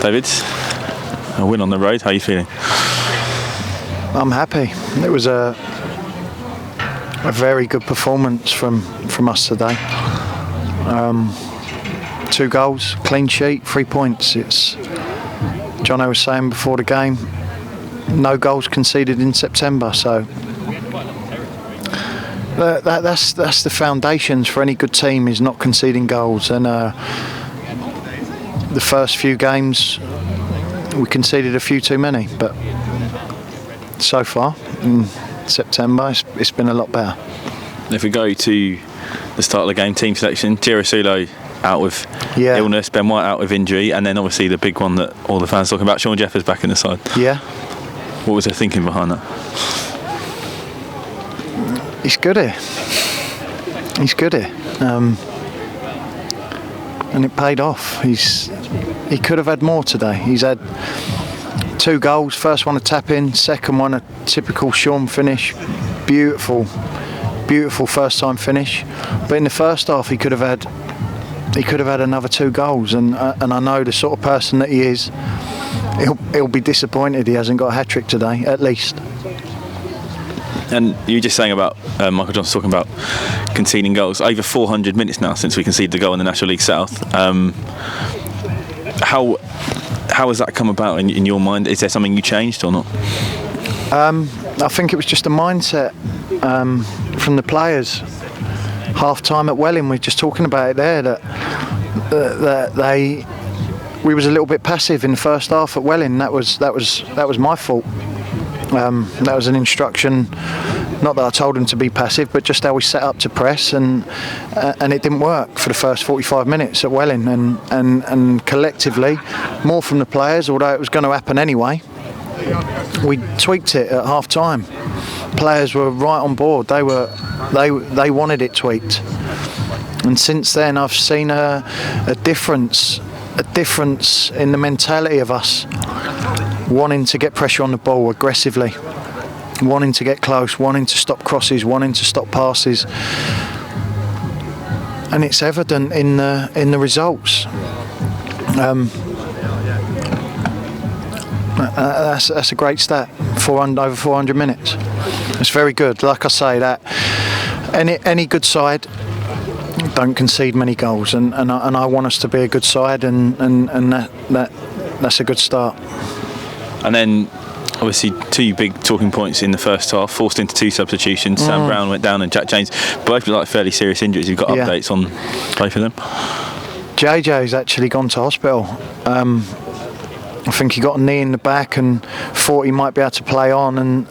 David, a win on the road. How are you feeling? I'm happy. It was a very good performance from us today. 2 goals, clean sheet, 3 points. It's Jono was saying before the game, no goals conceded in September, so that's the foundations for any good team, is not conceding goals. And the first few games we conceded a few too many, but so far in September it's been a lot better. If we go to the start of the game, team selection, Girasulo out with illness, Ben White out with injury, and then obviously the big one that all the fans are talking about, Sean Jeffers back in the side. Yeah. What was their thinking behind that? He's good here. And it paid off. He could have had more today. He's had 2 goals. First one a tap in, second one a typical Sean finish. Beautiful first time finish. But in the first half he could have had another 2 goals. And I know the sort of person that he is. He'll be disappointed he hasn't got a hat-trick today, at least. And you were just saying about Michael Johnson talking about conceding goals. Over 400 minutes now since we conceded the goal in the National League South. How has that come about in your mind? Is there something you changed or not? I think it was just a mindset from the players. Half time at Welling, we were just talking about it there, that we was a little bit passive in the first half at Welling. That was my fault. That was an instruction, not that I told him to be passive, but just how we set up to press, and it didn't work for the first 45 minutes at Welling, and collectively, more from the players, although it was going to happen anyway. We tweaked it at half time. Players were right on board. They wanted it tweaked, and since then I've seen a difference in the mentality of us, wanting to get pressure on the ball aggressively, wanting to get close, wanting to stop crosses, wanting to stop passes, and it's evident in the results. That's a great stat. Over 400 minutes. It's very good. Like I say, that any good side don't concede many goals, and I want us to be a good side, and that's a good start. And then obviously 2 big talking points in the first half, forced into 2 substitutions. Sam Brown went down and Jack James, both look like fairly serious injuries. You've got updates on both of them? JJ's actually gone to hospital. I think he got a knee in the back and thought he might be able to play on, and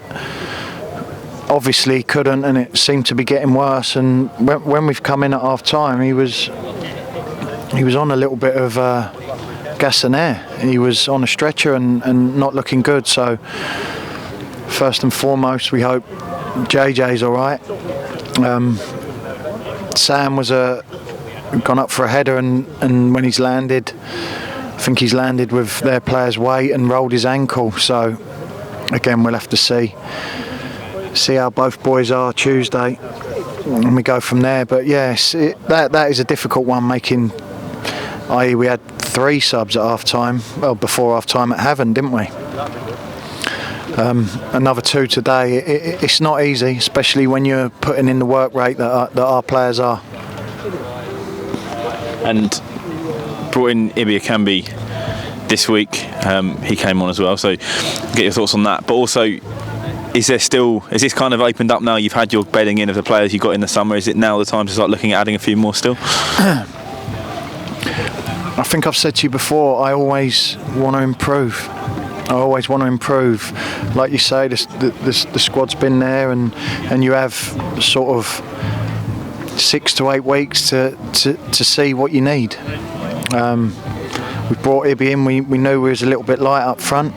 obviously he couldn't, and it seemed to be getting worse. And when we've come in at half time, he was on a little bit of gas and air. He was on a stretcher and not looking good. So first and foremost, we hope JJ's all right. Sam was gone up for a header, and when he's landed, I think he's landed with their player's weight and rolled his ankle. So again, we'll have to see how both boys are Tuesday, and we go from there. But yes, that is a difficult one, i.e. we had 3 subs at half time, before half time at Havant, didn't we? Another 2 today. It's not easy, especially when you're putting in the work rate that our players are. And brought in Ibi Akambi this week. He came on as well, so get your thoughts on that. But also, is this kind of opened up now? You've had your bedding in of the players you got in the summer. Is it now the time to start looking at adding a few more still? I think I've said to you before, I always want to improve. Like you say, the squad's been there, and you have sort of 6 to 8 weeks to see what you need. We brought Ibi in. We knew we was a little bit light up front,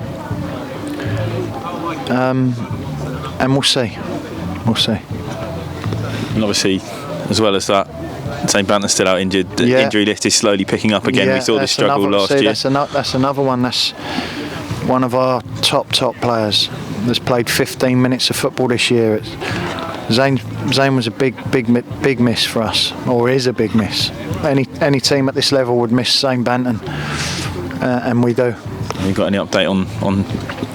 and we'll see. And obviously, as well as that, St. Banter's still out injured. The injury list is slowly picking up again. We saw this struggle last year. That's another one. That's one of our top players that's played 15 minutes of football this year. Zane was a big miss for us, or is a big miss. Any team at this level would miss St. Banton. and we do. Have you got any update on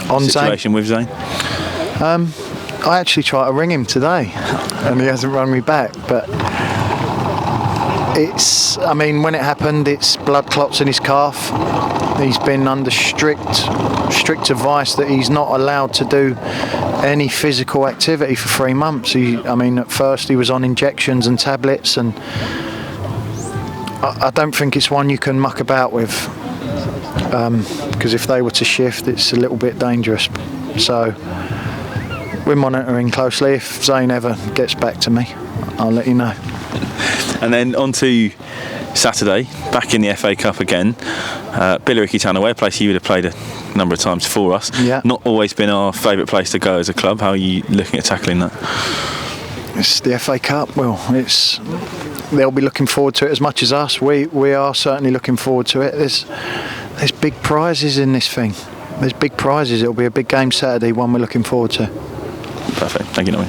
the situation with Zane? I actually tried to ring him today, and he hasn't rung me back. But when it happened, it's blood clots in his calf. He's been under strict advice that he's not allowed to do any physical activity for 3 months. At first he was on injections and tablets, and I don't think it's one you can muck about with, because if they were to shift, it's a little bit dangerous. So we're monitoring closely. If Zane ever gets back to me, I'll let you know. And then on to Saturday, back in the FA Cup again. Billericay Town away, a place you would have played a number of times for us. Yeah. Not always been our favourite place to go as a club. How are you looking at tackling that? It's the FA Cup. Well, they'll be looking forward to it as much as us. We are certainly looking forward to it. There's big prizes in this thing. There's big prizes. It'll be a big game Saturday, one we're looking forward to. Perfect. Thank you, Noel.